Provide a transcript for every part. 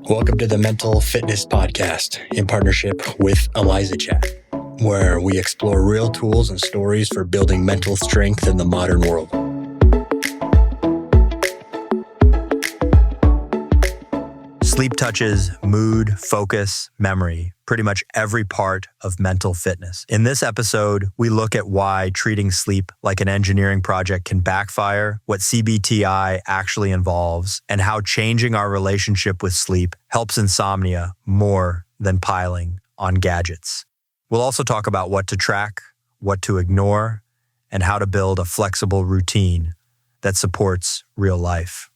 Welcome to the Mental Fitness Podcast in partnership with Eliza Chat, where we explore real tools and stories for building mental strength in the modern world. Sleep touches mood, focus, memory, pretty much every part of mental fitness. In this episode, we look at why treating sleep like an engineering project can backfire, what CBT-I actually involves, and how changing our relationship with sleep helps insomnia more than piling on gadgets. We'll also talk about what to track, what to ignore, and how to build a flexible routine that supports real life.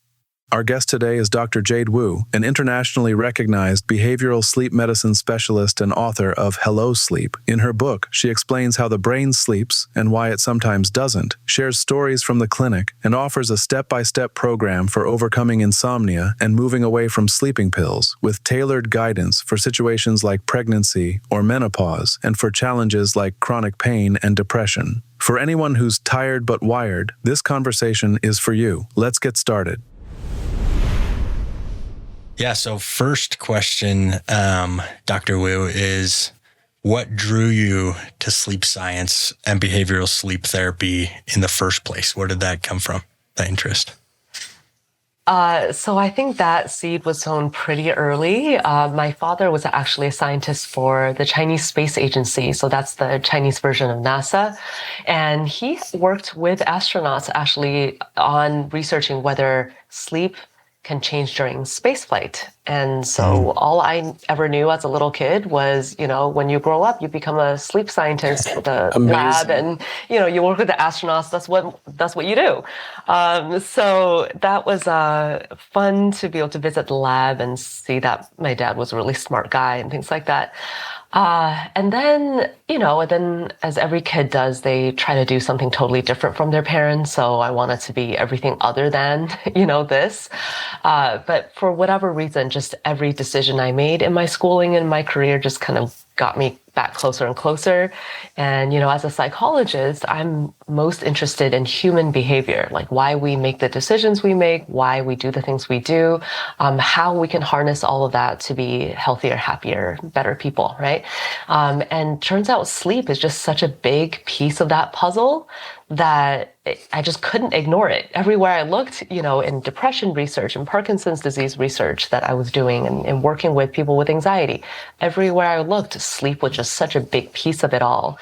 Our guest today is Dr. Jade Wu, an internationally recognized behavioral sleep medicine specialist and author of Hello Sleep. In her book, she explains how the brain sleeps and why it sometimes doesn't, shares stories from the clinic, and offers a step-by-step program for overcoming insomnia and moving away from sleeping pills, with tailored guidance for situations like pregnancy or menopause and for challenges like chronic pain and depression. For anyone who's tired but wired, this conversation is for you. Let's get started. Yeah, so first question, Dr. Wu, is what drew you to sleep science and behavioral sleep therapy in the first place? Where did that come from, that interest? So I think that seed was sown pretty early. My father was actually a scientist for the Chinese Space Agency. So that's the Chinese version of NASA. And he worked with astronauts actually on researching whether sleep can change during spaceflight. And so all I ever knew as a little kid was, when you grow up, you become a sleep scientist at the lab and, you work with the astronauts. That's what you do. So that was fun to be able to visit the lab and see that my dad was a really smart guy and things like that. And then as every kid does, they try to do something totally different from their parents. So I wanted to be everything other than, this. But for whatever reason, just every decision I made in my schooling and my career just kind of got me back closer and closer. And, as a psychologist, I'm most interested in human behavior, like why we make the decisions we make, why we do the things we do, how we can harness all of that to be healthier, happier, better people, right? And turns out sleep is just such a big piece of that puzzle that I just couldn't ignore it. Everywhere I looked, in depression research and Parkinson's disease research that I was doing and working with people with anxiety, everywhere I looked, sleep was just such a big piece of it all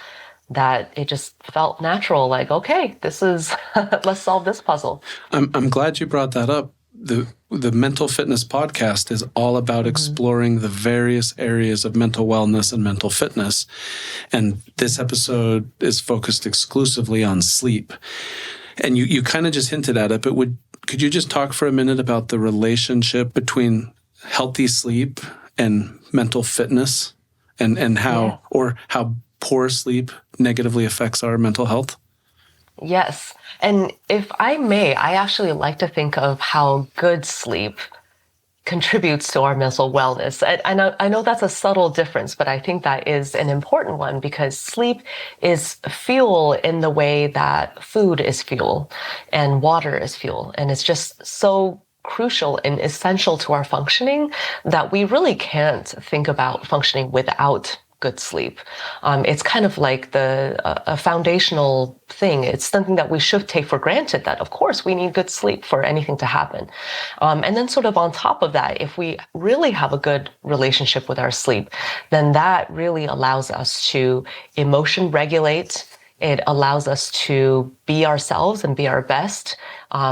that it just felt natural. Like, okay, this is, let's solve this puzzle. I'm glad you brought that up. The Mental Fitness Podcast is all about exploring the various areas of mental wellness and mental fitness. And this episode is focused exclusively on sleep. And you kind of just hinted at it, but could you just talk for a minute about the relationship between healthy sleep and mental fitness and how poor sleep negatively affects our mental health? Yes. And if I may, I actually like to think of how good sleep contributes to our mental wellness. I know that's a subtle difference, but I think that is an important one because sleep is fuel in the way that food is fuel and water is fuel. And it's just so crucial and essential to our functioning that we really can't think about functioning without good sleep. It's kind of like a foundational thing. It's something that we should take for granted that, of course, we need good sleep for anything to happen. And then sort of on top of that, if we really have a good relationship with our sleep, then that really allows us to emotion regulate. It allows us to be ourselves and be our best,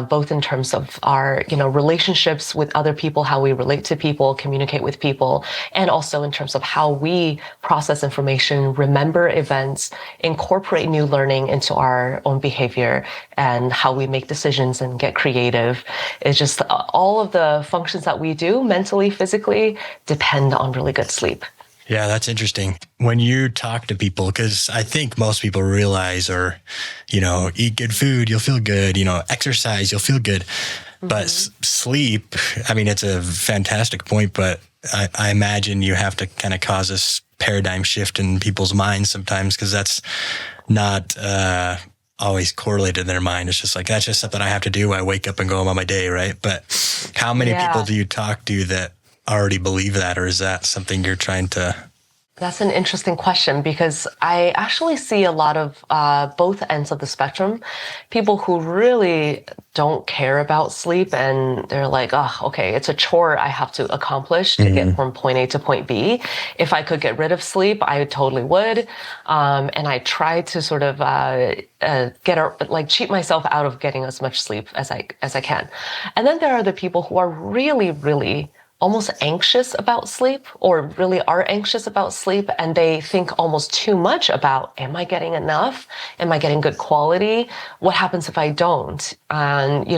both in terms of our, relationships with other people, how we relate to people, communicate with people, and also in terms of how we process information, remember events, incorporate new learning into our own behavior, and how we make decisions and get creative. It's just all of the functions that we do mentally, physically, depend on really good sleep. Yeah, that's interesting. When you talk to people, because I think most people realize eat good food, you'll feel good, exercise, you'll feel good. But sleep, it's a fantastic point, but I imagine you have to kind of cause this paradigm shift in people's minds sometimes because that's not always correlated in their mind. It's just like, that's just something I have to do. I wake up and go on my day, right? But how many people do you talk to that already believe that, or is that something you're trying to? That's an interesting question because I actually see a lot of both ends of the spectrum. People who really don't care about sleep and they're like, oh, okay, it's a chore I have to accomplish to get from point A to point B. If I could get rid of sleep, I totally would. And I try to sort of cheat myself out of getting as much sleep as I can. And then there are the people who are really, really almost anxious about sleep, or really are anxious about sleep, and they think almost too much about, am I getting enough? Am I getting good quality? What happens if I don't? And,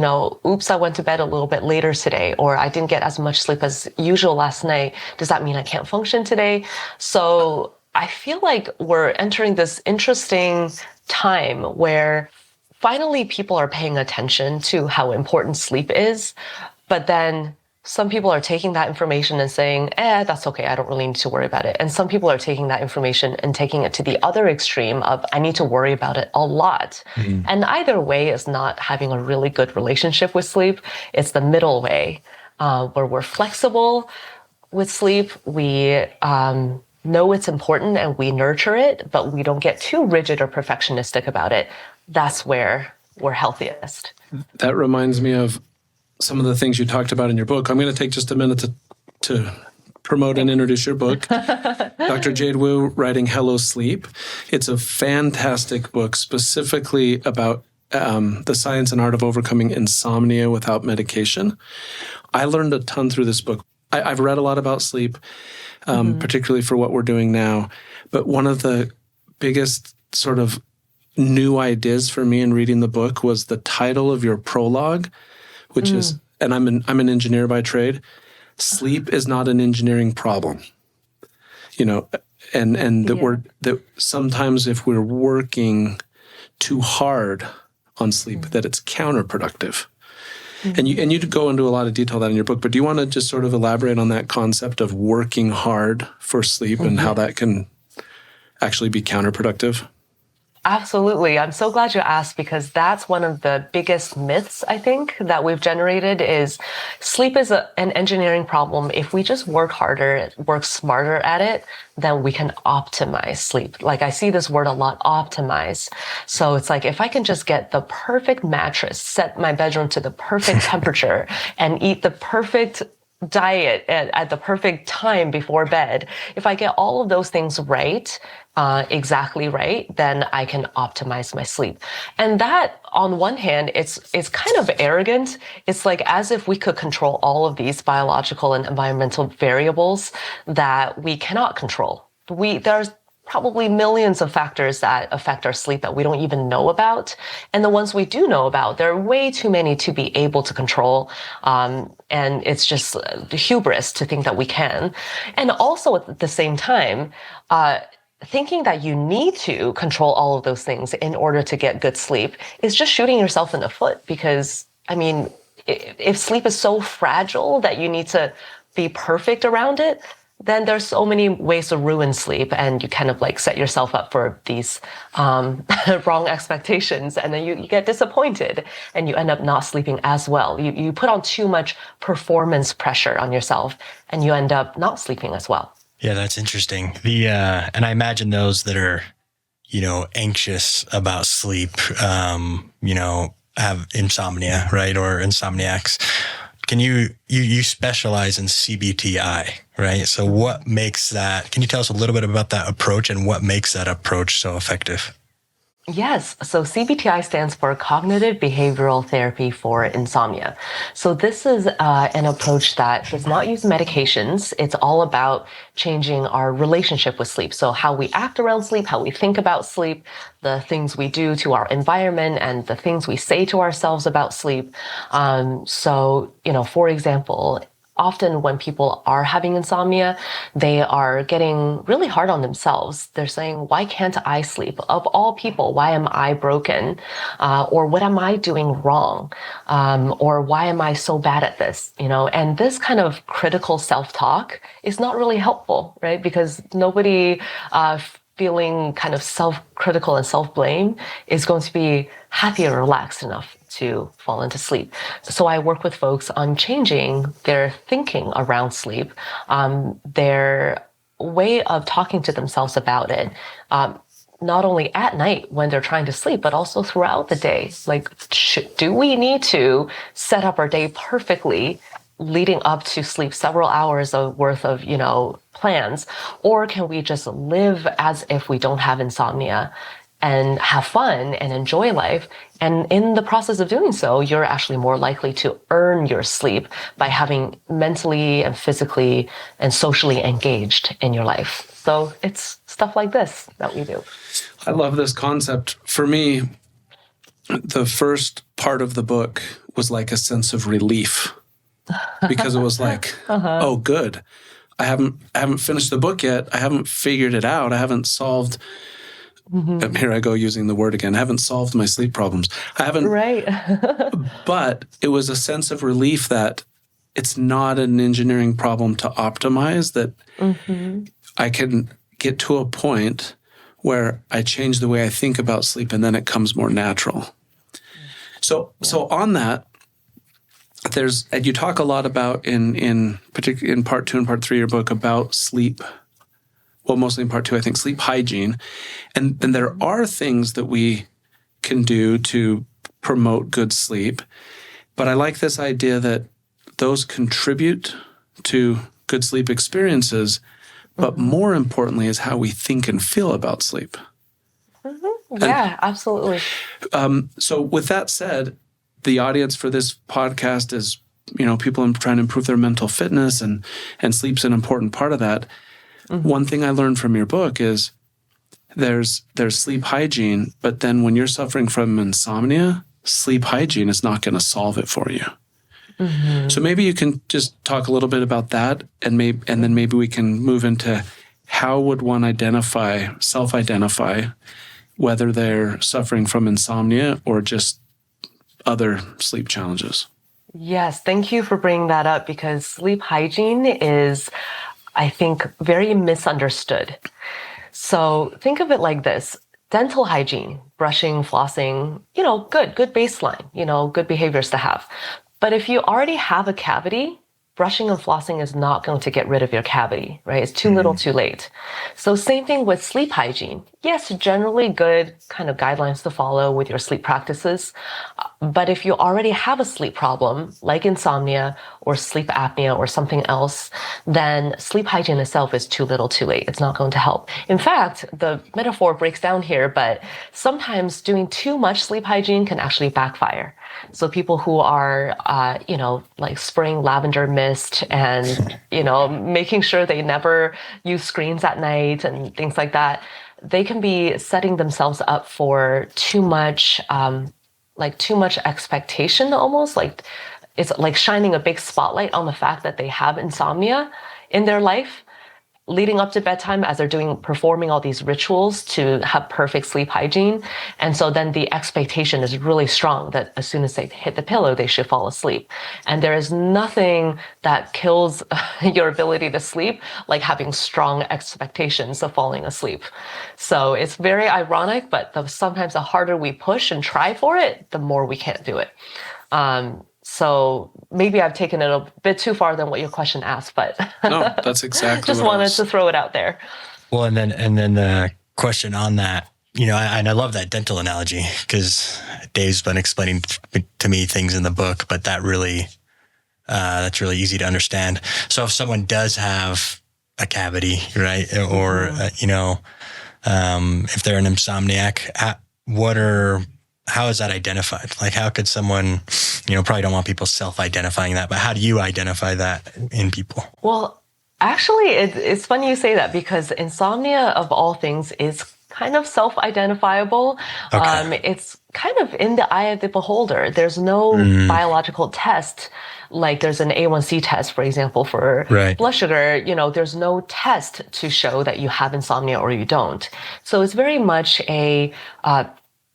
oops, I went to bed a little bit later today, or I didn't get as much sleep as usual last night. Does that mean I can't function today? So I feel like we're entering this interesting time where finally people are paying attention to how important sleep is, but then some people are taking that information and saying, that's okay, I don't really need to worry about it. And some people are taking that information and taking it to the other extreme of, I need to worry about it a lot. And either way is not having a really good relationship with sleep. It's the middle way, where we're flexible with sleep. We know it's important and we nurture it, but we don't get too rigid or perfectionistic about it. That's where we're healthiest. That reminds me of some of the things you talked about in your book. I'm going to take just a minute to promote and introduce your book. Dr. Jade Wu writing Hello Sleep. It's a fantastic book specifically about the science and art of overcoming insomnia without medication. I learned a ton through this book. I've read a lot about sleep, particularly for what we're doing now. But one of the biggest sort of new ideas for me in reading the book was the title of your prologue, which is, and I'm an engineer by trade, sleep is not an engineering problem. And that sometimes if we're working too hard on sleep, that it's counterproductive. And you go into a lot of detail that in your book, but do you want to just sort of elaborate on that concept of working hard for sleep and how that can actually be counterproductive? Absolutely. I'm so glad you asked, because that's one of the biggest myths, I think, that we've generated is sleep is an engineering problem. If we just work harder, work smarter at it, then we can optimize sleep. Like I see this word a lot, optimize. So it's like, if I can just get the perfect mattress, set my bedroom to the perfect temperature and eat the perfect diet at the perfect time before bed, if I get all of those things right, exactly right, then I can optimize my sleep. And that, on one hand, it's kind of arrogant. It's like as if we could control all of these biological and environmental variables that we cannot control. There's probably millions of factors that affect our sleep that we don't even know about. And the ones we do know about, there are way too many to be able to control. And it's just hubris to think that we can. And also at the same time, thinking that you need to control all of those things in order to get good sleep is just shooting yourself in the foot, because, I mean, if sleep is so fragile that you need to be perfect around it, then there's so many ways to ruin sleep, and you kind of like set yourself up for these wrong expectations, and then you get disappointed and you end up not sleeping as well. You put on too much performance pressure on yourself and you end up not sleeping as well. Yeah, that's interesting. And I imagine those that are, anxious about sleep, have insomnia, right? Or insomniacs. Can you specialize in CBT-I, right? So what makes that, can you tell us a little bit about that approach and what makes that approach so effective? Yes. So CBT-I stands for Cognitive Behavioral Therapy for Insomnia. So this is an approach that does not use medications. It's all about changing our relationship with sleep. So how we act around sleep, how we think about sleep, the things we do to our environment, and the things we say to ourselves about sleep. For example, often when people are having insomnia, they are getting really hard on themselves. They're saying, why can't I sleep? Of all people, why am I broken? Or what am I doing wrong? Or why am I so bad at this? And this kind of critical self-talk is not really helpful, right? Because nobody feeling kind of self-critical and self-blame is going to be happy or relaxed enough to fall into sleep. So I work with folks on changing their thinking around sleep, their way of talking to themselves about it. Not only at night when they're trying to sleep, but also throughout the day. Like, do we need to set up our day perfectly leading up to sleep, several hours of worth of, plans? Or can we just live as if we don't have insomnia and have fun and enjoy life? And in the process of doing so, you're actually more likely to earn your sleep by having mentally and physically and socially engaged in your life. So it's stuff like this that we do. I love this concept. For me, the first part of the book was like a sense of relief, because it was like, oh, good. I haven't finished the book yet. I haven't figured it out. I haven't solved. Here I go using the word again. I haven't solved my sleep problems. I haven't. Right. But it was a sense of relief that it's not an engineering problem to optimize, that I can get to a point where I change the way I think about sleep, and then it comes more natural. So on that, and you talk a lot about in particular in part 2 and part 3 of your book about sleep. Well, mostly in part 2, I think, sleep hygiene. And there are things that we can do to promote good sleep. But I like this idea that those contribute to good sleep experiences, but more importantly is how we think and feel about sleep. Yeah, absolutely. So with that said, the audience for this podcast is, people trying to improve their mental fitness, and sleep's an important part of that. One thing I learned from your book is there's sleep hygiene, but then when you're suffering from insomnia, sleep hygiene is not going to solve it for you. So maybe you can just talk a little bit about that, and then maybe we can move into how would one self-identify whether they're suffering from insomnia or just other sleep challenges. Yes, thank you for bringing that up, because sleep hygiene is, I think, very misunderstood. So think of it like this. Dental hygiene, brushing, flossing, good baseline, good behaviors to have. But if you already have a cavity, brushing and flossing is not going to get rid of your cavity, right? It's too little, too late. So same thing with sleep hygiene. Yes, generally good kind of guidelines to follow with your sleep practices. But if you already have a sleep problem, like insomnia or sleep apnea or something else, then sleep hygiene itself is too little, too late. It's not going to help. In fact, the metaphor breaks down here, but sometimes doing too much sleep hygiene can actually backfire. So people who are, like spraying lavender mist and, making sure they never use screens at night and things like that, they can be setting themselves up for too much expectation almost. Like it's like shining a big spotlight on the fact that they have insomnia in their life leading up to bedtime as they're performing all these rituals to have perfect sleep hygiene. And so then the expectation is really strong that as soon as they hit the pillow, they should fall asleep. And there is nothing that kills your ability to sleep like having strong expectations of falling asleep. So it's very ironic, but sometimes the harder we push and try for it, the more we can't do it. So maybe I've taken it a bit too far than what your question asked, but no, that's exactly just wanted to throw it out there. Well, and then the question on that, and I love that dental analogy, because Dave's been explaining to me things in the book, but that's really easy to understand. So if someone does have a cavity, right, or if they're an insomniac, how is that identified? Like, how could someone, probably don't want people self-identifying that, but how do you identify that in people? Well, actually, it's funny you say that, because insomnia of all things is kind of self-identifiable. Okay. It's kind of in the eye of the beholder. There's no biological test. Like there's an A1C test, for example, for blood sugar. There's no test to show that you have insomnia or you don't. So it's very much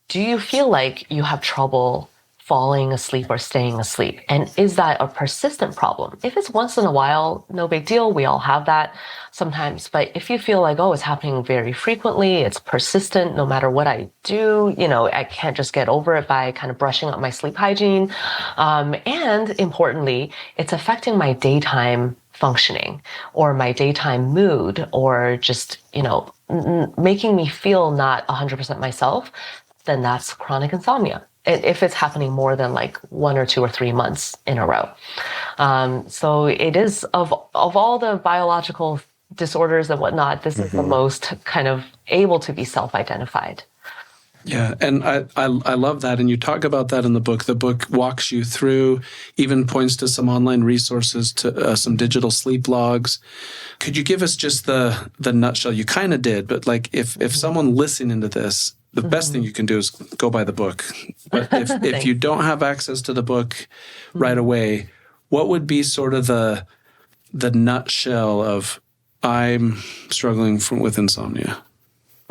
do you feel like you have trouble falling asleep or staying asleep? And is that a persistent problem? If it's once in a while, no big deal. We all have that sometimes. But if you feel like, oh, it's happening very frequently, it's persistent, no matter what I do, I can't just get over it by kind of brushing up my sleep hygiene. And importantly, it's affecting my daytime functioning or my daytime mood or just, making me feel not 100% myself, then that's chronic insomnia. If it's happening more than like 1 or 2 or 3 months in a row. So it is of all the biological disorders and whatnot, this is the most kind of able to be self-identified. Yeah, and I love that. And you talk about that in the book. The book walks you through, even points to some online resources, to some digital sleep logs. Could you give us just the nutshell? You kind of did, but like if someone listening to this, the best thing you can do is go buy the book. But if you don't have access to the book right away, what would be sort of the nutshell of I'm struggling with insomnia?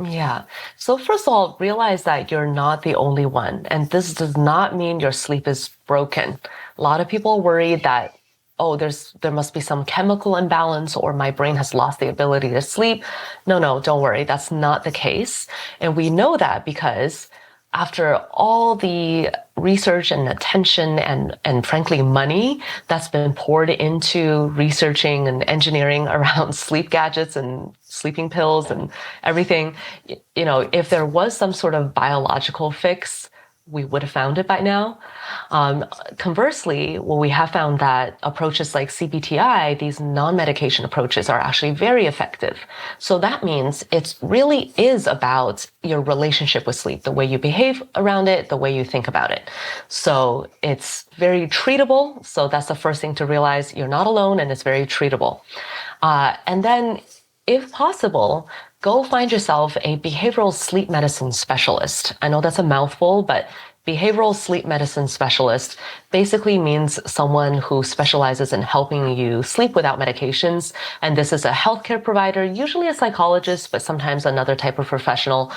Yeah. So first of all, realize that you're not the only one. And this does not mean your sleep is broken. A lot of people worry that, oh, there must be some chemical imbalance or my brain has lost the ability to sleep. No, don't worry. That's not the case. And we know that because after all the research and attention and frankly money that's been poured into researching and engineering around sleep gadgets and sleeping pills and everything, if there was some sort of biological fix, we would have found it by now. Conversely, we have found that approaches like CBT-I, these non-medication approaches, are actually very effective. So that means it really is about your relationship with sleep, the way you behave around it, the way you think about it. So it's very treatable. So that's the first thing to realize. You're not alone and it's very treatable. And then, if possible, go find yourself a behavioral sleep medicine specialist. I know that's a mouthful, but behavioral sleep medicine specialist basically means someone who specializes in helping you sleep without medications. And this is a healthcare provider, usually a psychologist, but sometimes another type of professional,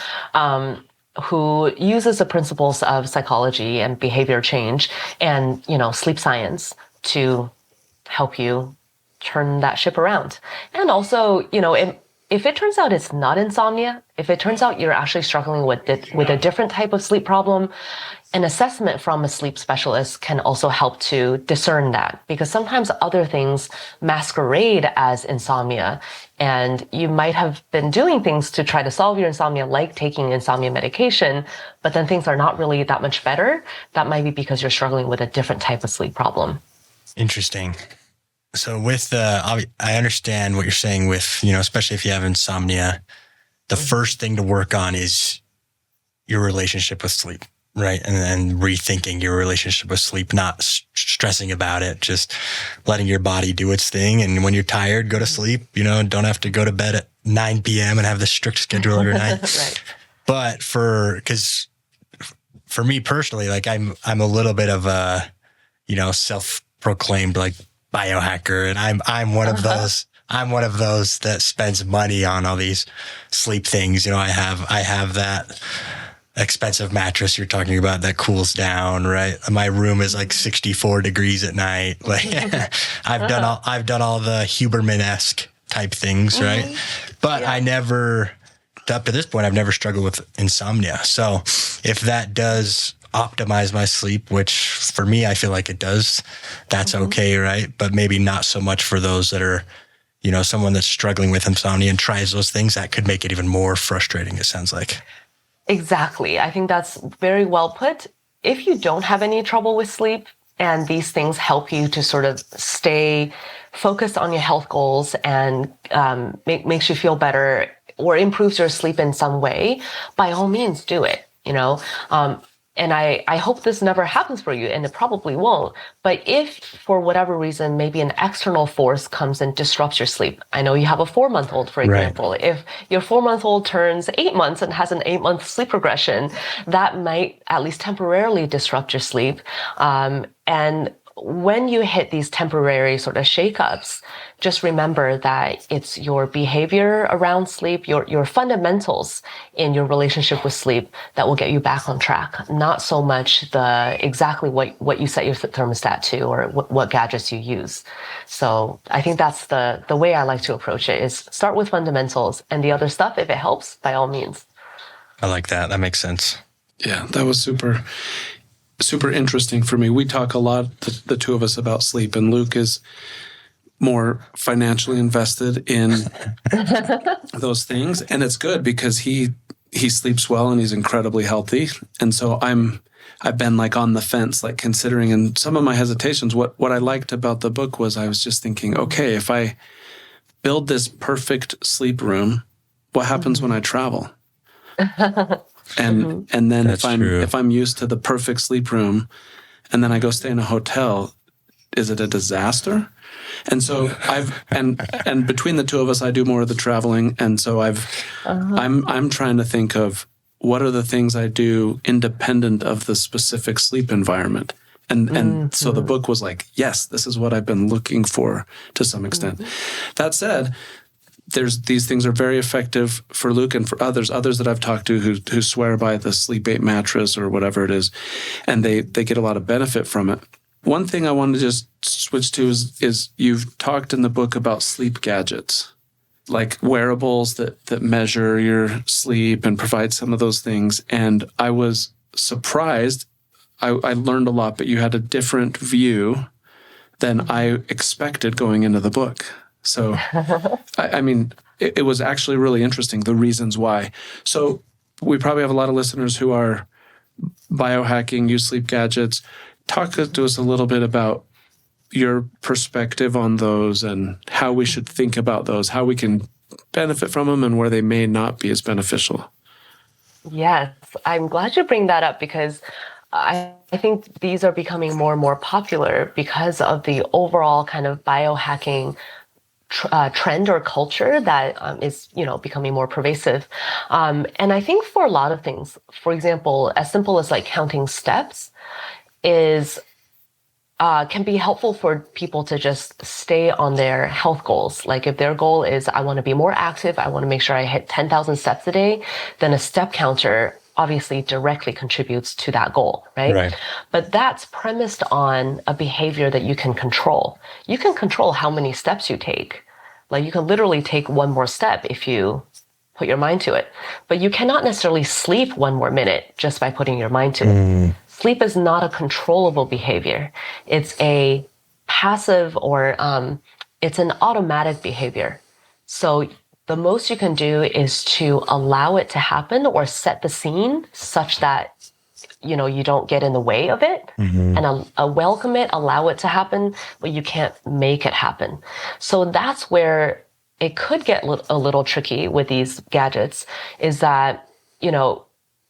who uses the principles of psychology and behavior change and, sleep science to help you turn that ship around. And also, if it turns out it's not insomnia, if it turns out you're actually struggling with a different type of sleep problem, an assessment from a sleep specialist can also help to discern that, because sometimes other things masquerade as insomnia, and you might have been doing things to try to solve your insomnia, like taking insomnia medication, but then things are not really that much better. That might be because you're struggling with a different type of sleep problem. Interesting. So I understand what you're saying with, especially if you have insomnia, the first thing to work on is your relationship with sleep, right? And then rethinking your relationship with sleep, not stressing about it, just letting your body do its thing. And when you're tired, go to sleep, don't have to go to bed at 9 p.m. and have the strict schedule every night. Right. But because for me personally, like I'm a little bit of a, self-proclaimed like biohacker, and I'm one of those. I'm one of those that spends money on all these sleep things. I have that expensive mattress you're talking about that cools down, right? My room is like 64 degrees at night. Like I've done all the Huberman-esque type things, right? But I never, up to this point, I've never struggled with insomnia. So if that does optimize my sleep, which for me, I feel like it does, that's okay, right? But maybe not so much for those that are, someone that's struggling with insomnia and tries those things, that could make it even more frustrating, it sounds like. Exactly. I think that's very well put. If you don't have any trouble with sleep and these things help you to sort of stay focused on your health goals and makes you feel better or improves your sleep in some way, by all means do it, And I hope this never happens for you, and it probably won't. But if for whatever reason, maybe an external force comes and disrupts your sleep. I know you have a 4-month-old, for example. Right. If your 4-month-old turns 8 months and has an 8-month sleep regression, that might at least temporarily disrupt your sleep. And when you hit these temporary sort of shakeups, just remember that it's your behavior around sleep, your fundamentals in your relationship with sleep that will get you back on track. Not so much exactly what you set your thermostat to or what gadgets you use. So I think that's the way I like to approach it, is start with fundamentals, and the other stuff, if it helps, by all means. I like that. That makes sense. Yeah, that was super interesting for me. We talk a lot, the two of us, about sleep, and Luke is more financially invested in those things. And it's good because he sleeps well and he's incredibly healthy. And so I've been like on the fence, like considering, and some of my hesitations, what I liked about the book was I was just thinking, okay, if I build this perfect sleep room, what happens when I travel? And then if I'm used to the perfect sleep room and then I go stay in a hotel, is it a disaster? And so and between the two of us, I do more of the traveling. And so I'm trying to think of what are the things I do independent of the specific sleep environment. And so the book was like, yes, this is what I've been looking for to some extent. That said, these things are very effective for Luke and for others that I've talked to who swear by the Sleep 8 mattress or whatever it is, and they get a lot of benefit from it. One thing I wanted to just switch to is you've talked in the book about sleep gadgets, like wearables that measure your sleep and provide some of those things. And I was surprised. I learned a lot, but you had a different view than I expected going into the book. So, I mean, it was actually really interesting, the reasons why. So we probably have a lot of listeners who are biohacking, use sleep gadgets. Talk to us a little bit about your perspective on those and how we should think about those, how we can benefit from them and where they may not be as beneficial. Yes, I'm glad you bring that up, because I think these are becoming more and more popular because of the overall kind of biohacking trend or culture that is, becoming more pervasive. And I think for a lot of things, for example, as simple as like counting steps can be helpful for people to just stay on their health goals. Like if their goal is, I want to be more active, I want to make sure I hit 10,000 steps a day, then a step counter obviously directly contributes to that goal, right? But that's premised on a behavior that you can control. You can control how many steps you take. Like you can literally take one more step if you put your mind to it. But you cannot necessarily sleep one more minute just by putting your mind to it. Sleep is not a controllable behavior. It's a passive or it's an automatic behavior. So the most you can do is to allow it to happen or set the scene such that you don't get in the way of it, and welcome it, allow it to happen, but you can't make it happen. So that's where it could get a little tricky with these gadgets, is that,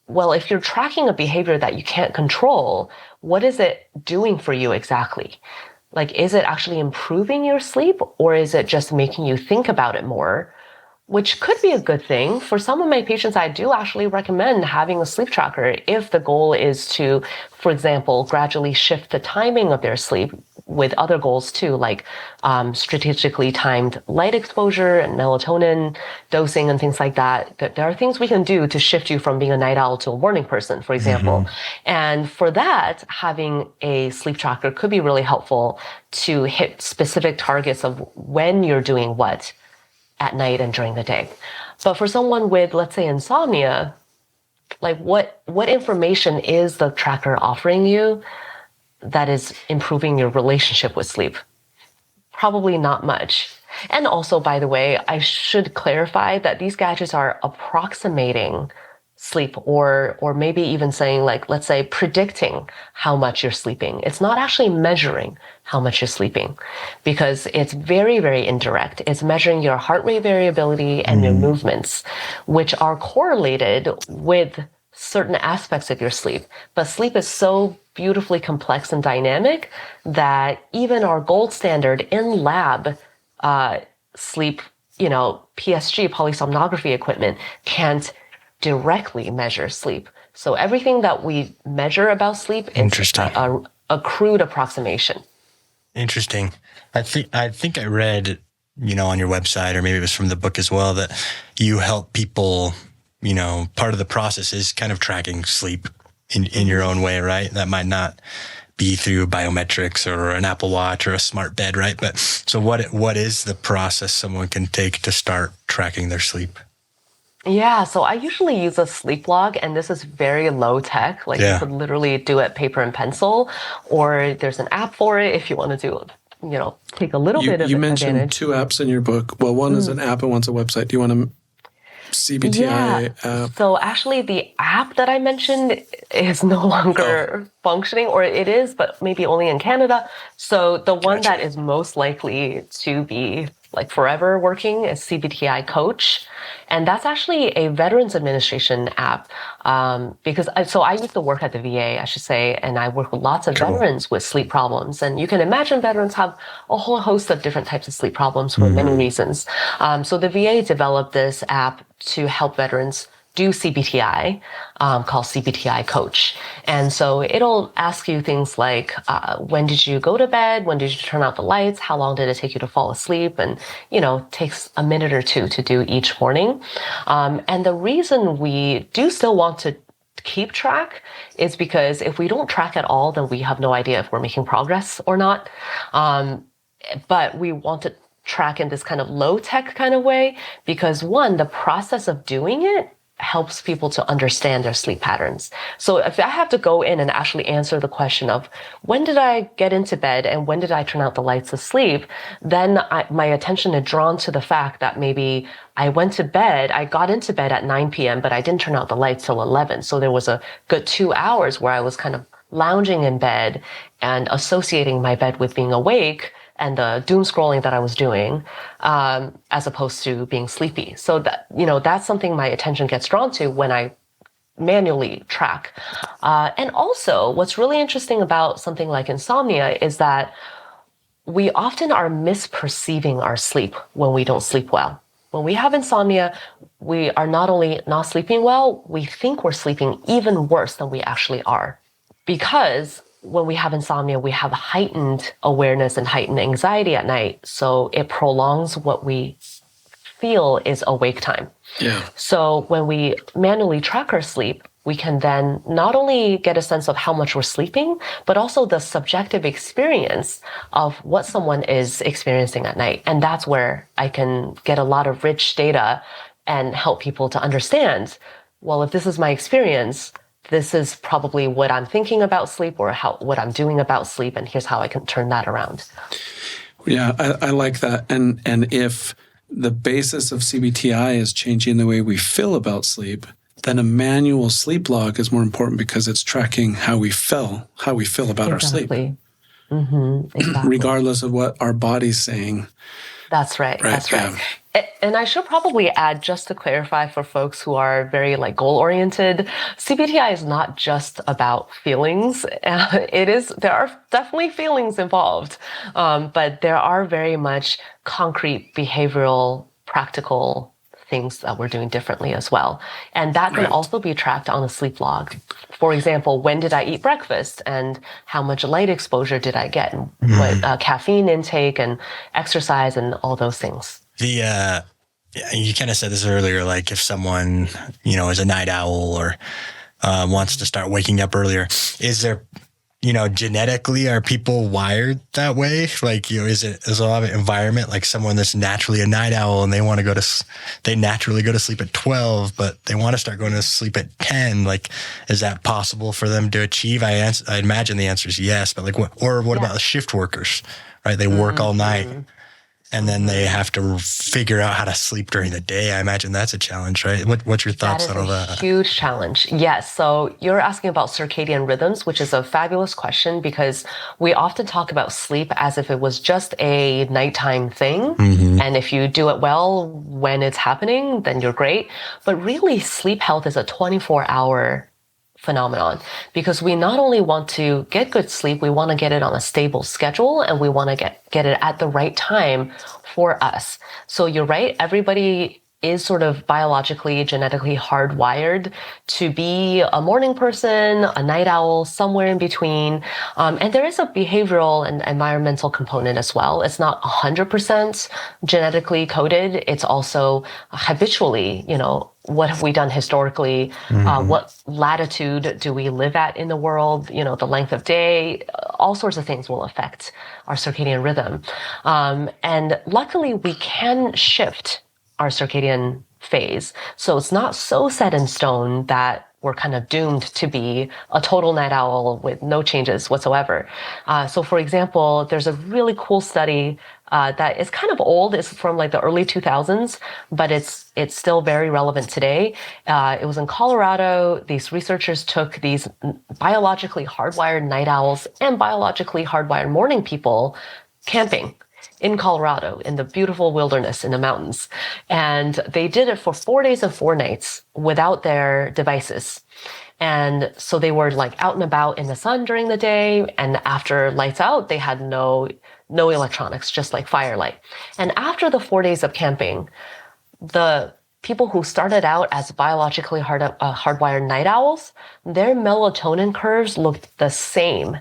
well, if you're tracking a behavior that you can't control, what is it doing for you exactly? Like, is it actually improving your sleep, or is it just making you think about it more? Which could be a good thing. For some of my patients, I do actually recommend having a sleep tracker if the goal is to, for example, gradually shift the timing of their sleep with other goals too, like strategically timed light exposure and melatonin dosing and things like that. There are things we can do to shift you from being a night owl to a morning person, for example. And for that, having a sleep tracker could be really helpful to hit specific targets of when you're doing what at night and during the day. But for someone with, let's say, insomnia, like what information is the tracker offering you that is improving your relationship with sleep? Probably not much. And also, by the way, I should clarify that these gadgets are approximating sleep, or maybe even saying, like, let's say, predicting how much you're sleeping. It's not actually measuring how much you're sleeping, because it's very, very indirect. It's measuring your heart rate variability and your movements, which are correlated with certain aspects of your sleep. But sleep is so beautifully complex and dynamic that even our gold standard in lab sleep, PSG, polysomnography equipment can't directly measure sleep. So everything that we measure about sleep is a crude approximation. Interesting. I think I read, on your website, or maybe it was from the book as well, that you help people, part of the process is kind of tracking sleep in your own way, right? That might not be through biometrics or an Apple Watch or a smart bed, right? But so what is the process someone can take to start tracking their sleep? Yeah, so I usually use a sleep log, and this is very low tech. Like you could literally do it paper and pencil, or there's an app for it if you want to do, take a little bit of You mentioned advantage. 2 apps in your book. Well, one is an app and one's a website. Do you want to CBT-I app? So actually the app that I mentioned is no longer functioning, or it is, but maybe only in Canada. So the one that is most likely to be like forever working is CBT-I Coach. And that's actually a Veterans Administration app, because I used to work at the VA, I should say, and I work with lots of veterans with sleep problems. And you can imagine veterans have a whole host of different types of sleep problems for many reasons. So the VA developed this app to help veterans do CBT-I, called CBT-I Coach. And so it'll ask you things like, when did you go to bed? When did you turn out the lights? How long did it take you to fall asleep? And, takes a minute or two to do each morning. And the reason we do still want to keep track is because if we don't track at all, then we have no idea if we're making progress or not. But we want to track in this kind of low tech kind of way because one, the process of doing it helps people to understand their sleep patterns. So if I have to go in and actually answer the question of when did I get into bed and when did I turn out the lights to sleep, then my attention is drawn to the fact that maybe I got into bed at 9 p.m., but I didn't turn out the lights till 11. So there was a good 2 hours where I was kind of lounging in bed and associating my bed with being awake and the doom scrolling that I was doing, as opposed to being sleepy. So that, that's something my attention gets drawn to when I manually track. And also what's really interesting about something like insomnia is that we often are misperceiving our sleep when we don't sleep well. When we have insomnia, we are not only not sleeping well, we think we're sleeping even worse than we actually are. Because when we have insomnia, we have heightened awareness and heightened anxiety at night. So it prolongs what we feel is awake time. Yeah. So when we manually track our sleep, we can then not only get a sense of how much we're sleeping, but also the subjective experience of what someone is experiencing at night. And that's where I can get a lot of rich data and help people to understand, well, if this is my experience, this is probably what I'm thinking about sleep or what I'm doing about sleep, and here's how I can turn that around. Yeah, I like that. And if the basis of CBT-I is changing the way we feel about sleep, then a manual sleep log is more important because it's tracking how we feel about our sleep. Exactly. Regardless of what our body's saying. That's right. That's right. Yeah. And I should probably add, just to clarify for folks who are very goal-oriented, CBT-I is not just about feelings. There are definitely feelings involved, but there are very much concrete behavioral, practical things that we're doing differently as well. And that can also be tracked on a sleep log. For example, when did I eat breakfast and how much light exposure did I get and what caffeine intake and exercise and all those things. You kind of said this earlier, like if someone, is a night owl or wants to start waking up earlier, is there, genetically, are people wired that way? Like, is a lot of environment, like someone that's naturally a night owl and they naturally go to sleep at 12, but they want to start going to sleep at 10. Like, is that possible for them to achieve? I imagine the answer is yes, but what about shift workers, right? They work all night. And then they have to figure out how to sleep during the day. I imagine that's a challenge, right? What's your thoughts on all that? That is a huge challenge. Yes. So you're asking about circadian rhythms, which is a fabulous question because we often talk about sleep as if it was just a nighttime thing. And if you do it well when it's happening, then you're great. But really, sleep health is a 24-hour phenomenon because we not only want to get good sleep, we want to get it on a stable schedule and we want to get it at the right time for us. So you're right, everybody is sort of biologically, genetically hardwired to be a morning person, a night owl, somewhere in between. And there is a behavioral and environmental component as well. It's not 100% genetically coded. It's also habitually, what have we done historically? What latitude do we live at in the world? The length of day, all sorts of things will affect our circadian rhythm. And luckily, we can shift our circadian phase. So it's not so set in stone that we're kind of doomed to be a total night owl with no changes whatsoever. So for example, there's a really cool study that is kind of old. It's from like the early 2000s, but it's still very relevant today. It was in Colorado. These researchers took these biologically hardwired night owls and biologically hardwired morning people camping in Colorado, in the beautiful wilderness in the mountains. And they did it for 4 days and 4 nights without their devices. And so they were like out and about in the sun during the day. And after lights out, they had no electronics, just like firelight. And after the 4 days of camping, the people who started out as biologically hardwired night owls, their melatonin curves looked the same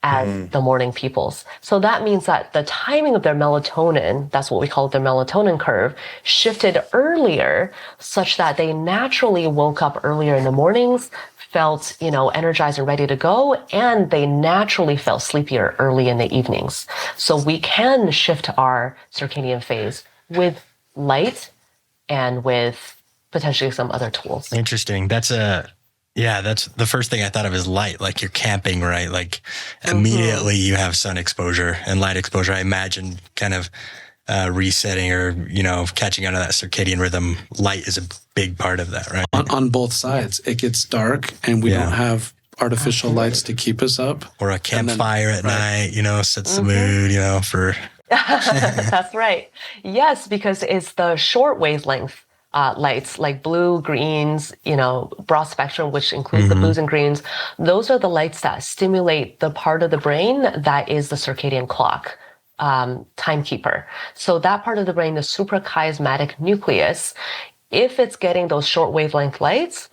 as the morning people's. So that means that the timing of their melatonin, that's what we call their melatonin curve, shifted earlier such that they naturally woke up earlier in the mornings, felt, energized and ready to go, and they naturally felt sleepier early in the evenings. So we can shift our circadian phase with light and with potentially some other tools. Interesting. That's the first thing I thought of is light, like you're camping, right? Like immediately you have sun exposure and light exposure. I imagine kind of resetting or, catching onto that circadian rhythm. Light is a big part of that, right? On both sides. It gets dark and we don't have artificial lights to keep us up. Or a campfire at night, sets the mood, for... That's right. Yes, because it's the short wavelength lights like blue, greens, broad spectrum, which includes the blues and greens. Those are the lights that stimulate the part of the brain that is the circadian clock timekeeper. So that part of the brain, the suprachiasmatic nucleus, if it's getting those short wavelength lights,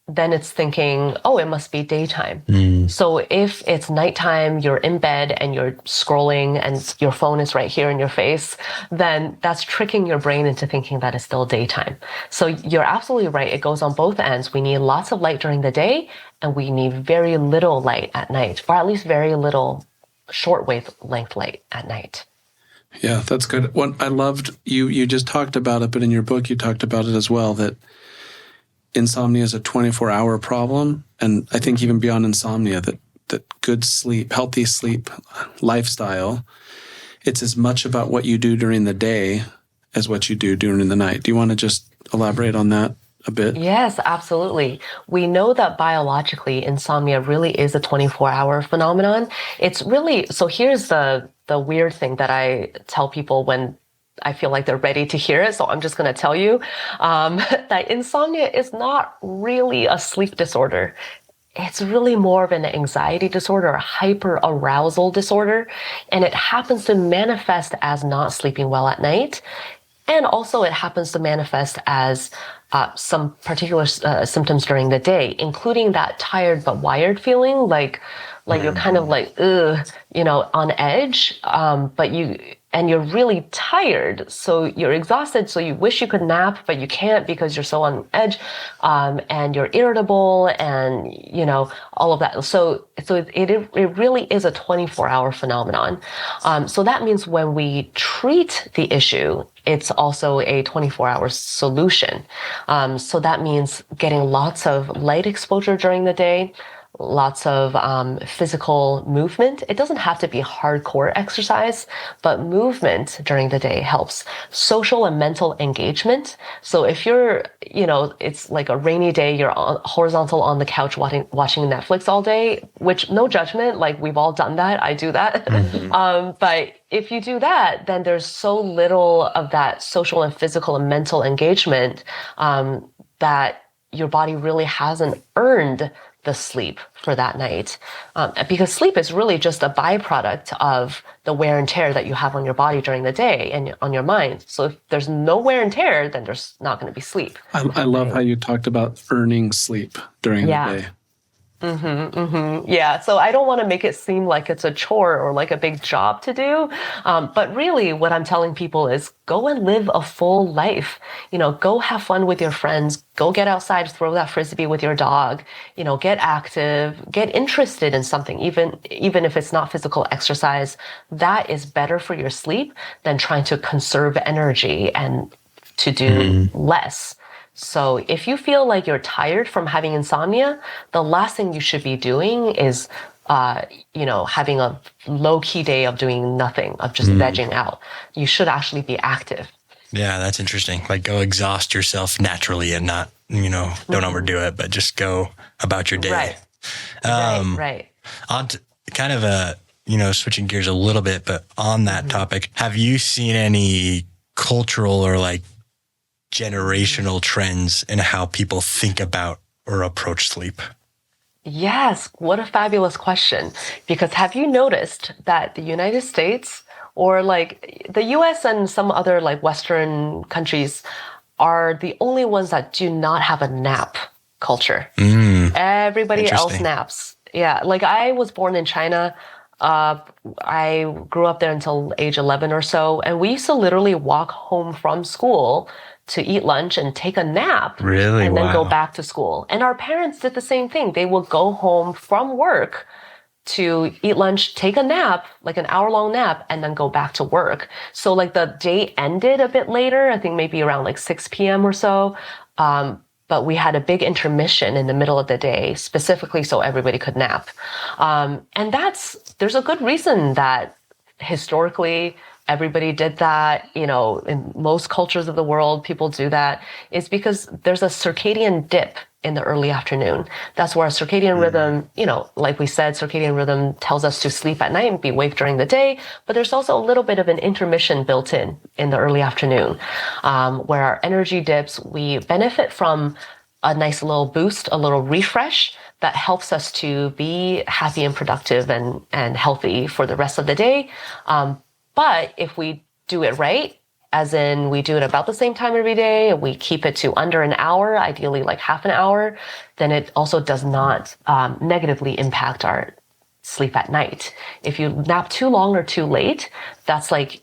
then it's thinking, oh, it must be daytime. So if it's nighttime, you're in bed and you're scrolling and your phone is right here in your face, then that's tricking your brain into thinking that it's still daytime. So you're absolutely right. It goes on both ends. We need lots of light during the day and we need very little light at night, or at least very little short wavelength light at night. Yeah, that's good. I loved, you just talked about it, but in your book, you talked about it as well, that insomnia is a 24-hour problem. And I think even beyond insomnia, that good sleep, healthy sleep lifestyle, it's as much about what you do during the day as what you do during the night. Do you want to just elaborate on that a bit? Yes, absolutely. We know that biologically, insomnia really is a 24-hour phenomenon. It's really, so here's the weird thing that I tell people when I feel like they're ready to hear it. So I'm just going to tell you that insomnia is not really a sleep disorder. It's really more of an anxiety disorder or hyperarousal disorder. And it happens to manifest as not sleeping well at night. And also it happens to manifest as some particular symptoms during the day, including that tired but wired feeling, like you're kind of like, on edge, and you're really tired. So you're exhausted. So you wish you could nap, but you can't because you're so on edge, and you're irritable and, all of that. So it really is a 24-hour phenomenon. So that means when we treat the issue, it's also a 24-hour solution. So that means getting lots of light exposure during the day, lots of physical movement. It doesn't have to be hardcore exercise, but movement during the day helps. Social and mental engagement. So if you're, it's like a rainy day, you're horizontal on the couch watching Netflix all day, which no judgment, like we've all done that. I do that. But if you do that, then there's so little of that social and physical and mental engagement that your body really hasn't earned the sleep for that night. Because sleep is really just a byproduct of the wear and tear that you have on your body during the day and on your mind. So if there's no wear and tear, then there's not going to be sleep. I love how you talked about earning sleep during the day. Yeah, so I don't want to make it seem like it's a chore or like a big job to do. But really what I'm telling people is go and live a full life. Go have fun with your friends. Go get outside, throw that frisbee with your dog. Get active, get interested in something, even if it's not physical exercise. That is better for your sleep than trying to conserve energy and to do less. So if you feel like you're tired from having insomnia, the last thing you should be doing is, having a low-key day of doing nothing, of just vegging out. You should actually be active. Yeah, that's interesting. Like go exhaust yourself naturally and not, don't overdo it, but just go about your day. Right. On to kind of switching gears a little bit, but on that topic, have you seen any cultural or like generational trends in how people think about or approach sleep? Yes, what a fabulous question. Because have you noticed that the United States or like the US and some other like Western countries are the only ones that do not have a nap culture? Everybody else naps. Yeah, like I was born in China. I grew up there until age 11 or so, and we used to literally walk home from school to eat lunch and take a nap. Really? And then go back to school. And our parents did the same thing. They would go home from work to eat lunch, take a nap, like an hour-long nap, and then go back to work. So like the day ended a bit later, I think maybe around like 6 p.m. or so. But we had a big intermission in the middle of the day, specifically so everybody could nap. And there's a good reason that historically everybody did that. In most cultures of the world, people do that. It's because there's a circadian dip in the early afternoon. That's where circadian rhythm, like we said, circadian rhythm tells us to sleep at night and be awake during the day. But there's also a little bit of an intermission built in the early afternoon, where our energy dips. We benefit from a nice little boost, a little refresh that helps us to be happy and productive and healthy for the rest of the day. But if we do it right, as in we do it about the same time every day, and we keep it to under an hour, ideally like half an hour, then it also does not negatively impact our sleep at night. If you nap too long or too late, that's like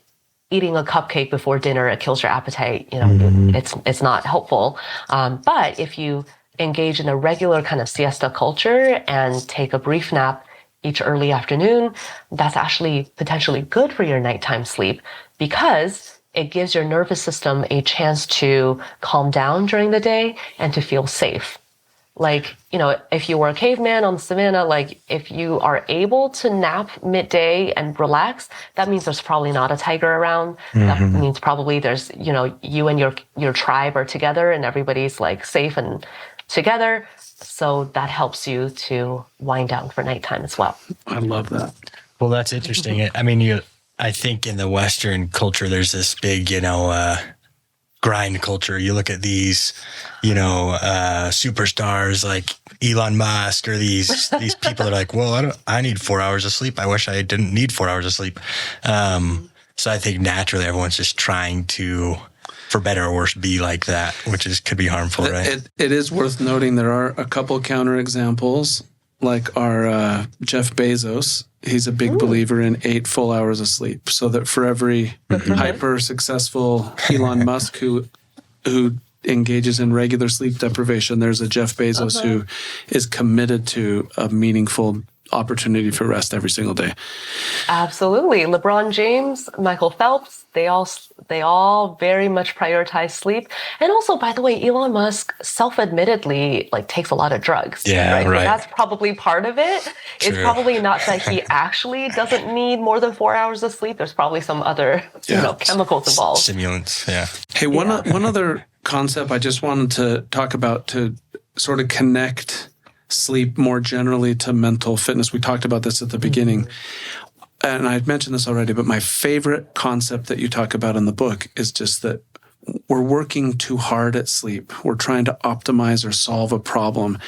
eating a cupcake before dinner. It kills your appetite. It's not helpful. But if you engage in a regular kind of siesta culture and take a brief nap each early afternoon, that's actually potentially good for your nighttime sleep because it gives your nervous system a chance to calm down during the day and to feel safe. Like, if you were a caveman on the savannah, like if you are able to nap midday and relax, that means there's probably not a tiger around. That means probably there's, you and your tribe are together and everybody's like safe and together. So that helps you to wind down for nighttime as well. I love that. Well, that's interesting. I mean, I think in the Western culture, there's this big, grind culture. You look at these, superstars like Elon Musk or these people that are like, well, I need 4 hours of sleep. I wish I didn't need 4 hours of sleep. So I think naturally everyone's just trying to, for better or worse, be like that, which could be harmful, right? It is worth noting there are a couple counterexamples, like our Jeff Bezos. He's a big believer in 8 full hours of sleep. So that for every hyper successful Elon Musk who engages in regular sleep deprivation, there's a Jeff Bezos who is committed to a meaningful opportunity for rest every single day. Absolutely. LeBron James, Michael Phelps, they all very much prioritize sleep. And also, by the way, Elon Musk self-admittedly takes a lot of drugs. Yeah, right. So that's probably part of it. True. It's probably not that he actually doesn't need more than 4 hours of sleep. There's probably some other chemicals involved. Stimulants, yeah. Hey, one other concept I just wanted to talk about to sort of connect sleep more generally to mental fitness. We talked about this at the beginning, and I've mentioned this already, but my favorite concept that you talk about in the book is just that we're working too hard at sleep, we're trying to optimize or solve a problem,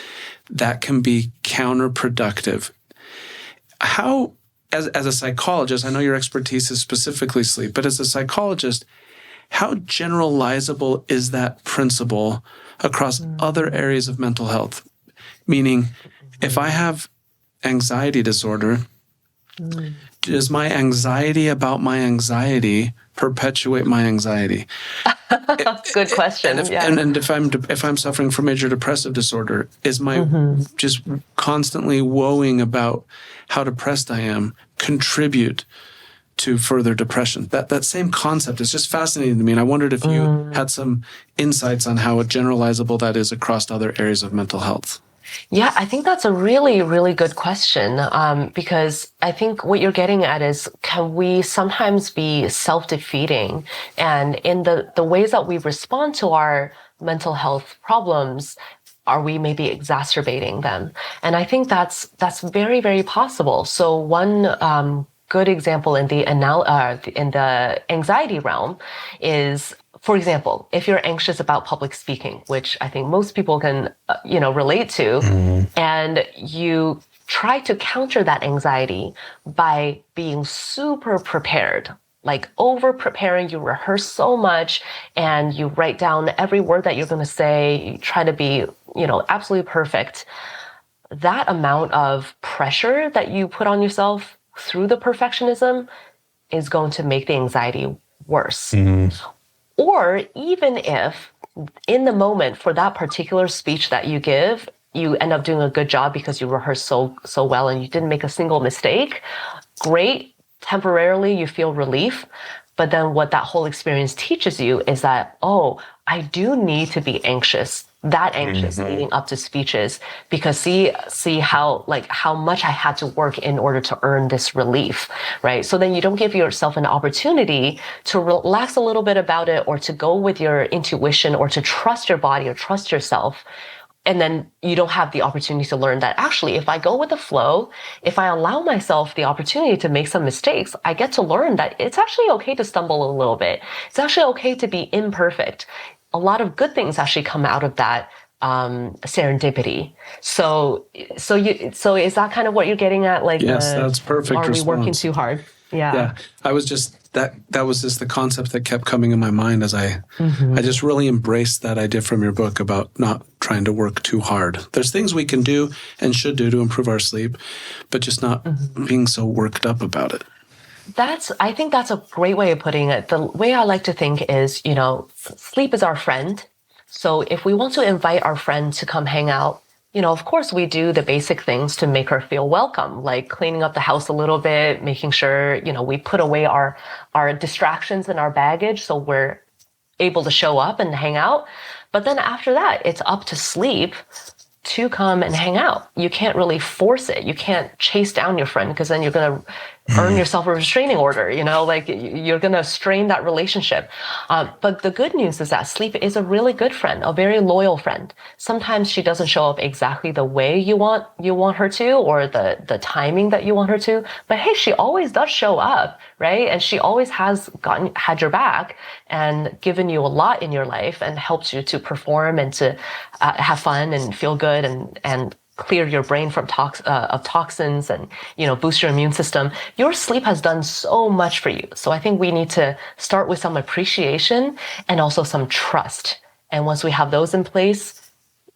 that can be counterproductive. How, as a psychologist, I know your expertise is specifically sleep, but as a psychologist, how generalizable is that principle across other areas of mental health? Meaning, if I have anxiety disorder, does my anxiety about my anxiety perpetuate my anxiety? Good question. And if I'm suffering from major depressive disorder, is my just constantly woeing about how depressed I am contribute to further depression? That same concept is just fascinating to me, and I wondered if you had some insights on how generalizable that is across other areas of mental health. Yeah, I think that's a really, really good question, because I think what you're getting at is, can we sometimes be self-defeating? And in the ways that we respond to our mental health problems, are we maybe exacerbating them? And I think that's very, very possible. So one good example in the anxiety realm is, for example, if you're anxious about public speaking, which I think most people can, relate to, and you try to counter that anxiety by being super prepared, like over preparing, you rehearse so much and you write down every word that you're going to say, you try to be, absolutely perfect. That amount of pressure that you put on yourself through the perfectionism is going to make the anxiety worse. Or even if in the moment for that particular speech that you give, you end up doing a good job because you rehearsed so well and you didn't make a single mistake, great. Temporarily, you feel relief. But then what that whole experience teaches you is that, oh, I do need to be anxious, that anxious leading up to speeches, because see how much I had to work in order to earn this relief, right? So then you don't give yourself an opportunity to relax a little bit about it, or to go with your intuition, or to trust your body or trust yourself. And then you don't have the opportunity to learn that actually, if I go with the flow, if I allow myself the opportunity to make some mistakes, I get to learn that it's actually okay to stumble a little bit. It's actually okay to be imperfect. A lot of good things actually come out of that serendipity. So is that kind of what you're getting at? Like, yes, that's perfect. Are response. We working too hard? Yeah. I was just that was just the concept that kept coming in my mind as I just really embraced that idea from your book about not trying to work too hard. There's things we can do and should do to improve our sleep, but just not being so worked up about it. I think that's a great way of putting it. The way I like to think is, sleep is our friend. So if we want to invite our friend to come hang out, of course we do the basic things to make her feel welcome, like cleaning up the house a little bit, making sure, we put away our distractions and our baggage so we're able to show up and hang out. But then after that, it's up to sleep to come and hang out. You can't really force it. You can't chase down your friend, because then you're going to earn yourself a restraining order, like you're going to strain that relationship. But the good news is that sleep is a really good friend, a very loyal friend. Sometimes she doesn't show up exactly the way you want her to, or the timing that you want her to, but hey, she always does show up, right? And she always has had your back and given you a lot in your life and helped you to perform and to have fun and feel good and clear your brain from toxins and, boost your immune system. Your sleep has done so much for you. So I think we need to start with some appreciation and also some trust. And once we have those in place,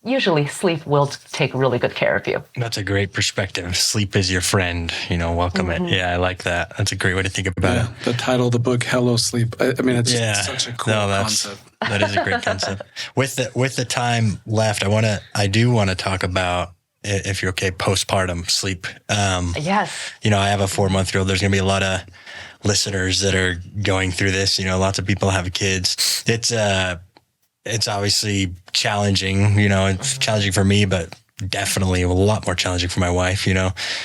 usually sleep will take really good care of you. That's a great perspective. Sleep is your friend, welcome it. Yeah, I like that. That's a great way to think about it. The title of the book, Hello Sleep. I mean, it's such a cool concept. That is a great concept. With the time left, I do want to talk about, if you're okay, postpartum sleep. Yes. I have a 4-month-old. There's going to be a lot of listeners that are going through this. Lots of people have kids. It's obviously challenging. It's challenging for me, but definitely a lot more challenging for my wife.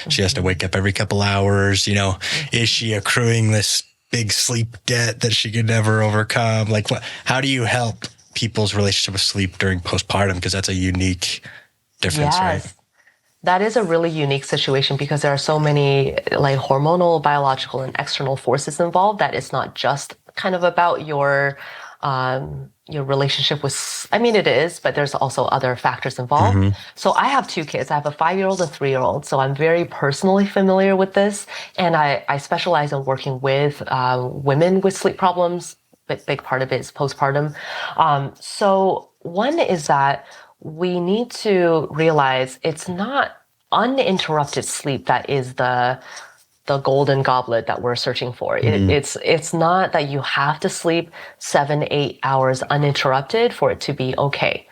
She has to wake up every couple hours. Is she accruing this big sleep debt that she could never overcome? Like, how do you help people's relationship with sleep during postpartum? Because that's a unique difference, right? That is a really unique situation, because there are so many like hormonal, biological, and external forces involved that it's not just kind of about your your relationship with, I mean, it is, but there's also other factors involved. So I have two kids. I have a 5-year-old, a 3-year-old. So I'm very personally familiar with this. And I specialize in working with women with sleep problems. But big part of it is postpartum. So one is that we need to realize it's not uninterrupted sleep that is the golden goblet that we're searching for. It's not that you have to sleep 7-8 hours uninterrupted for it to be okay.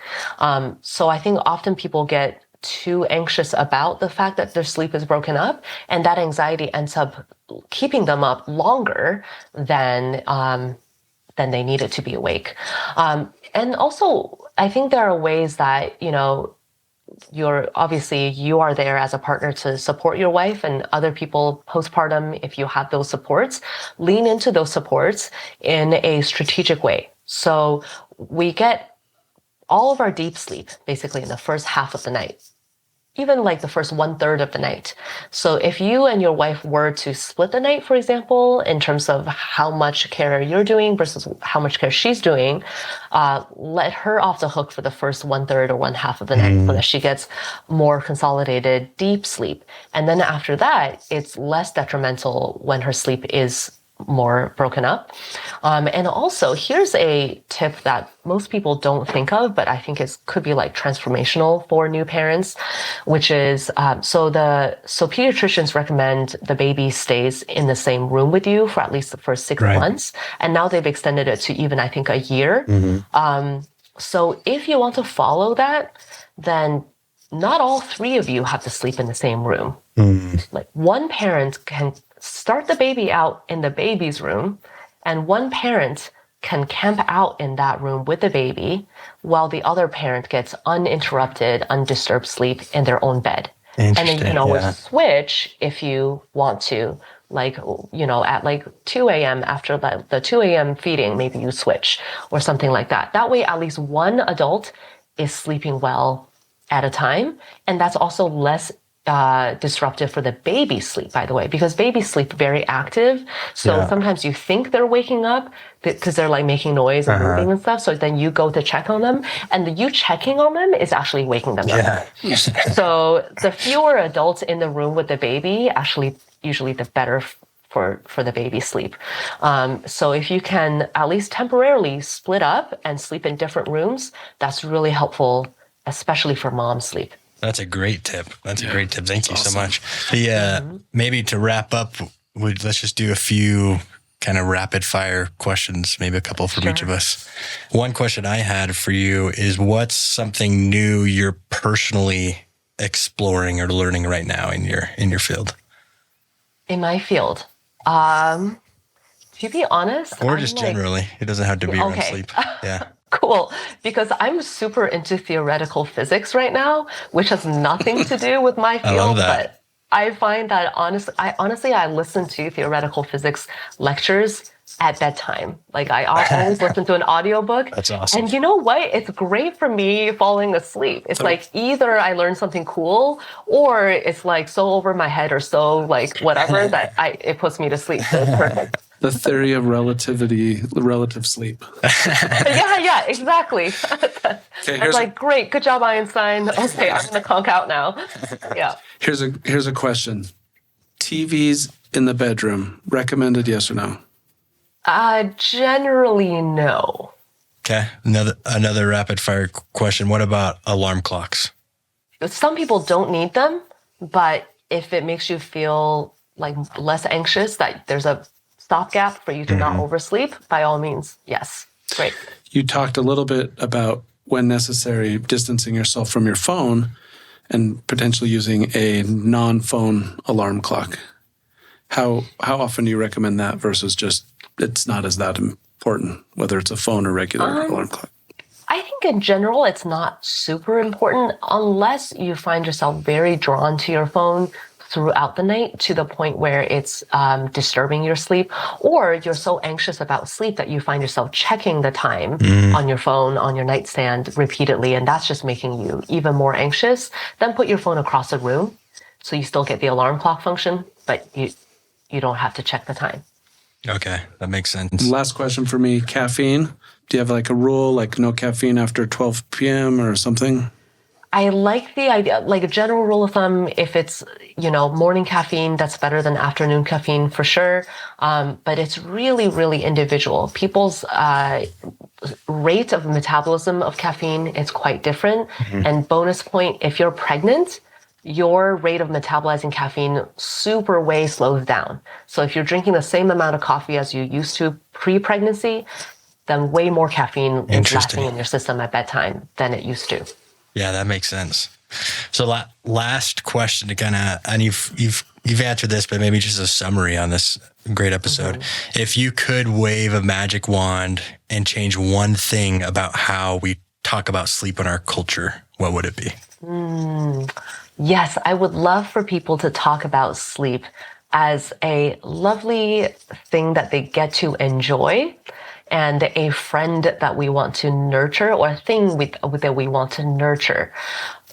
So I think often people get too anxious about the fact that their sleep is broken up, and that anxiety ends up keeping them up longer than they need it to be awake. And also, I think there are ways that, you are there as a partner to support your wife, and other people postpartum, if you have those supports, lean into those supports in a strategic way. So we get all of our deep sleep basically in the first half of the night, even like the first 1/3 of the night. So if you and your wife were to split the night, for example, in terms of how much care you're doing versus how much care she's doing, let her off the hook for the first 1/3 or 1/2 of the night so that she gets more consolidated deep sleep. And then after that, it's less detrimental when her sleep is more broken up. And also, here's a tip that most people don't think of, but I think could be like transformational for new parents, which is, so pediatricians recommend the baby stays in the same room with you for at least the first 6 months. And now they've extended it to even, I think, a year. So if you want to follow that, then not all 3 of you have to sleep in the same room. Like one parent can start the baby out in the baby's room, and one parent can camp out in that room with the baby while the other parent gets uninterrupted, undisturbed sleep in their own bed. And then you can always switch if you want to, like, at like 2 a.m. after the 2 a.m. feeding, maybe you switch or something like that. That way, at least one adult is sleeping well at a time. And that's also less disruptive for the baby sleep, by the way, because babies sleep very active. So sometimes you think they're waking up because they're like making noise and moving and stuff. So then you go to check on them, and you checking on them is actually waking them up. So the fewer adults in the room with the baby, actually, usually the better for the baby sleep. So if you can at least temporarily split up and sleep in different rooms, that's really helpful, especially for mom sleep. That's a great tip. That's a great tip. Thank you so much. Maybe to wrap up, let's just do a few kind of rapid fire questions, maybe a couple from each of us. One question I had for you is, what's something new you're personally exploring or learning right now in your field? In my field, to be honest, or just generally, it doesn't have to be around sleep. Yeah. Cool, because I'm super into theoretical physics right now, which has nothing to do with my field. I love that. But I find that I listen to theoretical physics lectures at bedtime. Like I always listen to an audiobook. That's awesome. And you know what? It's great for me falling asleep. It's like either I learn something cool, or it's like so over my head or so like whatever that it puts me to sleep. So it's perfect. The theory of relative sleep. Yeah, exactly. I was like, great, good job, Einstein. Okay, I'm gonna conk out now. Yeah. Here's a question. TVs in the bedroom, recommended, yes or no? Generally no. Okay. Another rapid fire question. What about alarm clocks? Some people don't need them, but if it makes you feel like less anxious, that there's a stopgap for you to not oversleep, by all means, yes. Great. You talked a little bit about, when necessary, distancing yourself from your phone and potentially using a non-phone alarm clock. How often do you recommend that versus just it's not as that important, whether it's a phone or regular alarm clock? I think in general, it's not super important unless you find yourself very drawn to your phone throughout the night to the point where it's disturbing your sleep, or you're so anxious about sleep that you find yourself checking the time on your phone, on your nightstand repeatedly, and that's just making you even more anxious. Then put your phone across the room so you still get the alarm clock function, but you don't have to check the time. Okay, that makes sense. Last question for me, caffeine. Do you have like a rule, like no caffeine after 12 p.m. or something? I like the idea, like a general rule of thumb, if it's, morning caffeine, that's better than afternoon caffeine for sure. But it's really, really individual. People's rate of metabolism of caffeine is quite different. And bonus point, if you're pregnant, your rate of metabolizing caffeine super way slows down. So if you're drinking the same amount of coffee as you used to pre-pregnancy, then way more caffeine is lasting in your system at bedtime than it used to. Yeah, that makes sense. So last question to kind of, and you've answered this, but maybe just a summary on this great episode. If you could wave a magic wand and change one thing about how we talk about sleep in our culture, what would it be? Yes, I would love for people to talk about sleep as a lovely thing that they get to enjoy, and a friend that we want to nurture, or a thing that we want to nurture,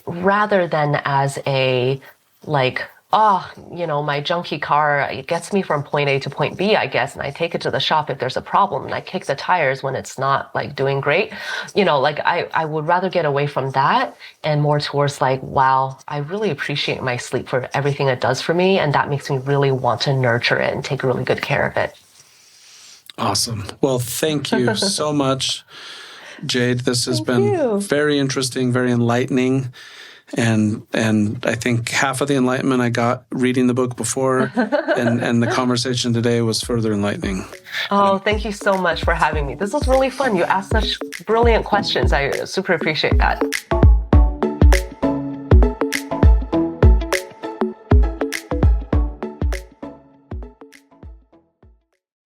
rather than as a my junky car, it gets me from point A to point B, I guess, and I take it to the shop if there's a problem, and I kick the tires when it's not doing great. I would rather get away from that and more towards wow, I really appreciate my sleep for everything it does for me, and that makes me really want to nurture it and take really good care of it. Awesome. Well, thank you so much, Jade. This has been very interesting, very enlightening. And I think half of the enlightenment I got reading the book before, and the conversation today was further enlightening. Oh, thank you so much for having me. This was really fun. You asked such brilliant questions. I super appreciate that.